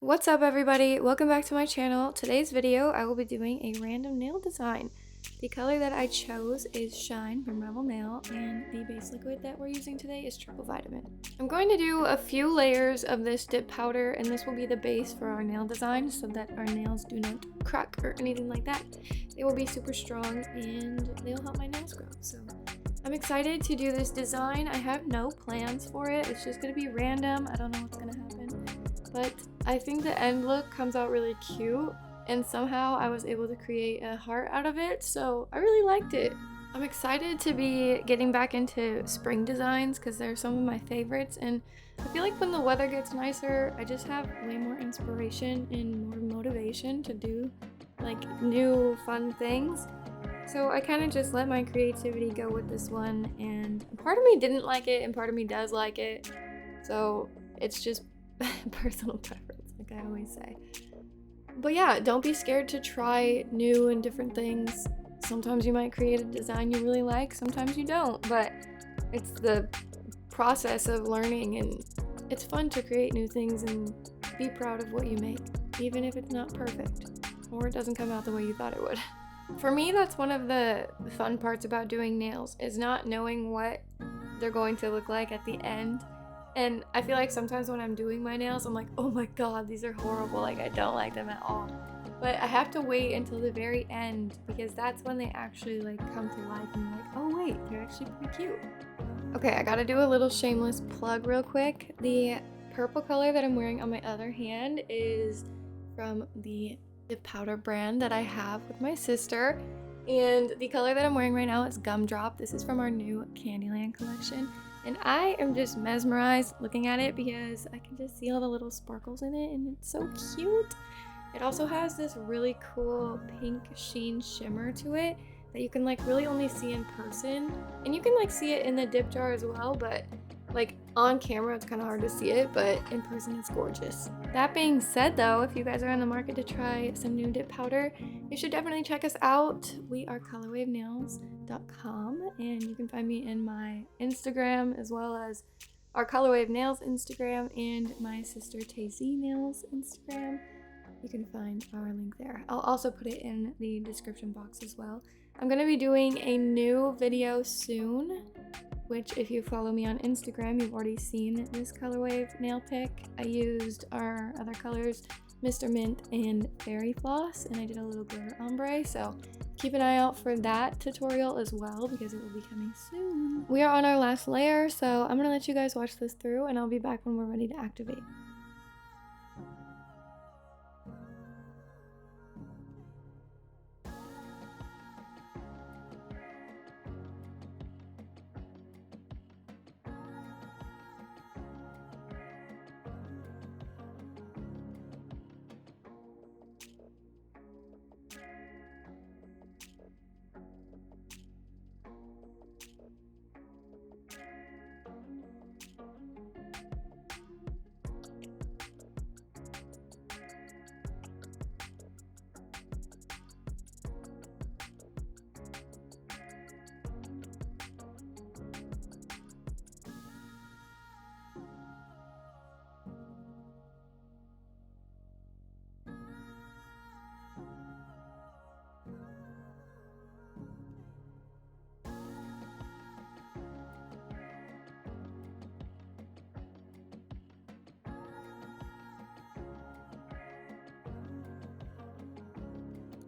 What's up everybody? Welcome back to my channel. Today's video I will be doing a random nail design. The color that I chose is Shine from Revel Nail, and the base liquid that we're using today is Triple Vitamin. I'm going to do a few layers of this dip powder, and this will be the base for our nail design so that our nails do not crack or anything like that. They will be super strong and they'll help my nails grow. So I'm excited to do this design. I have no plans for it. It's just going to be random. I don't know what's going to happen. But I think the end look comes out really cute, and somehow I was able to create a heart out of it, so I really liked it. I'm excited to be getting back into spring designs because they're some of my favorites, and I feel like when the weather gets nicer, I just have way more inspiration and more motivation to do like new fun things. So I kind of just let my creativity go with this one, and part of me didn't like it and part of me does like it, so it's just personal preference, like I always say. But yeah, don't be scared to try new and different things. Sometimes you might create a design you really like, sometimes you don't, but it's the process of learning, and it's fun to create new things and be proud of what you make, even if it's not perfect or it doesn't come out the way you thought it would. For me, that's one of the fun parts about doing nails, is not knowing what they're going to look like at the end. And I feel like sometimes when I'm doing my nails, I'm like, oh my god, these are horrible, like I don't like them at all. But I have to wait until the very end because that's when they actually like come to life and you're like, oh wait, they're actually pretty cute. Okay, I gotta do a little shameless plug real quick. The purple color that I'm wearing on my other hand is from the dip powder brand that I have with my sister. And the color that I'm wearing right now is Gumdrop. This is from our new Candyland collection. And I am just mesmerized looking at it because I can just see all the little sparkles in it, and it's so cute. It also has this really cool pink sheen shimmer to it that you can like really only see in person. And you can like see it in the dip jar as well, but like on camera it's kind of hard to see it, but in person it's gorgeous. That being said though, if you guys are on the market to try some new dip powder, you should definitely check us out. We are colorwavenails.com, and you can find me in my Instagram as well as our Colorwave Nails Instagram and my sister Tazy Nails Instagram. You can find our link there. I'll also put it in the description box as well. I'm going to be doing a new video soon, which if you follow me on Instagram, you've already seen this Colorwave nail pick. I used our other colors, Mr. Mint and Fairy Floss, and I did a little glitter ombre, so keep an eye out for that tutorial as well because it will be coming soon. We are on our last layer, so I'm gonna let you guys watch this through and I'll be back when we're ready to activate.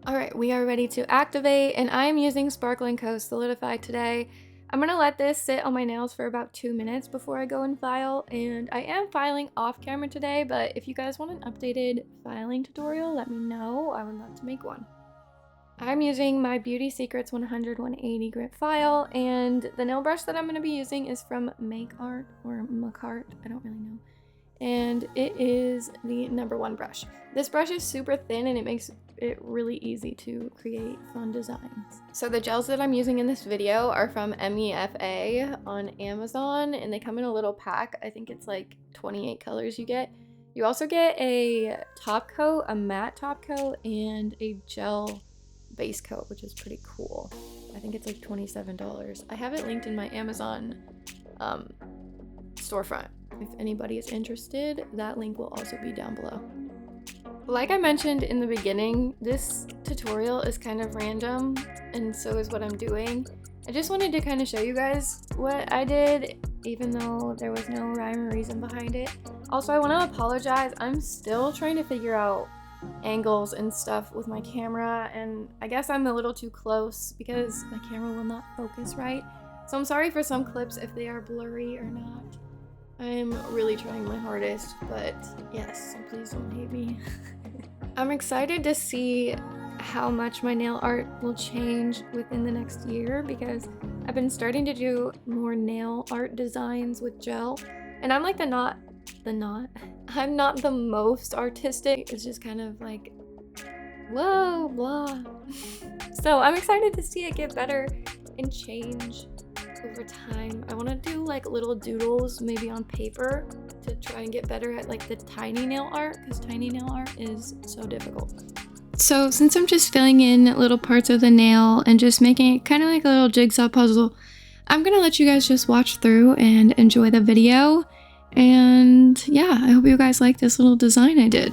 Alright, we are ready to activate, and I am using Sparkling Co. Solidify today. I'm going to let this sit on my nails for about 2 minutes before I go and file, and I am filing off camera today, but if you guys want an updated filing tutorial, let me know. I would love to make one. I'm using my Beauty Secrets 100/180 grit file, and the nail brush that I'm going to be using is from Make Art or Macart, I don't really know. And it is the #1 brush. This brush is super thin and it makes it really easy to create fun designs. So the gels that I'm using in this video are from MEFA on Amazon, and they come in a little pack. I think it's like 28 colors you get. You also get a top coat, a matte top coat, and a gel base coat, which is pretty cool. I think it's like $27. I have it linked in my Amazon storefront. If anybody is interested, that link will also be down below. Like I mentioned in the beginning, this tutorial is kind of random, and so is what I'm doing. I just wanted to kind of show you guys what I did, even though there was no rhyme or reason behind it. Also, I want to apologize. I'm still trying to figure out angles and stuff with my camera, and I guess I'm a little too close because my camera will not focus right. So I'm sorry for some clips if they are blurry or not. I'm really trying my hardest, but yes, so please don't hate me. I'm excited to see how much my nail art will change within the next year because I've been starting to do more nail art designs with gel, and I'm like I'm not the most artistic. It's just kind of like, whoa, blah. So I'm excited to see it get better and change over time. I want to do like little doodles maybe on paper to try and get better at like the tiny nail art, because tiny nail art is so difficult. So since I'm just filling in little parts of the nail and just making it kind of like a little jigsaw puzzle, I'm gonna let you guys just watch through and enjoy the video. And yeah, I hope you guys like this little design I did.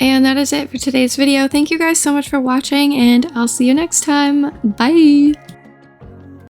And that is it for today's video. Thank you guys so much for watching, and I'll see you next time. Bye!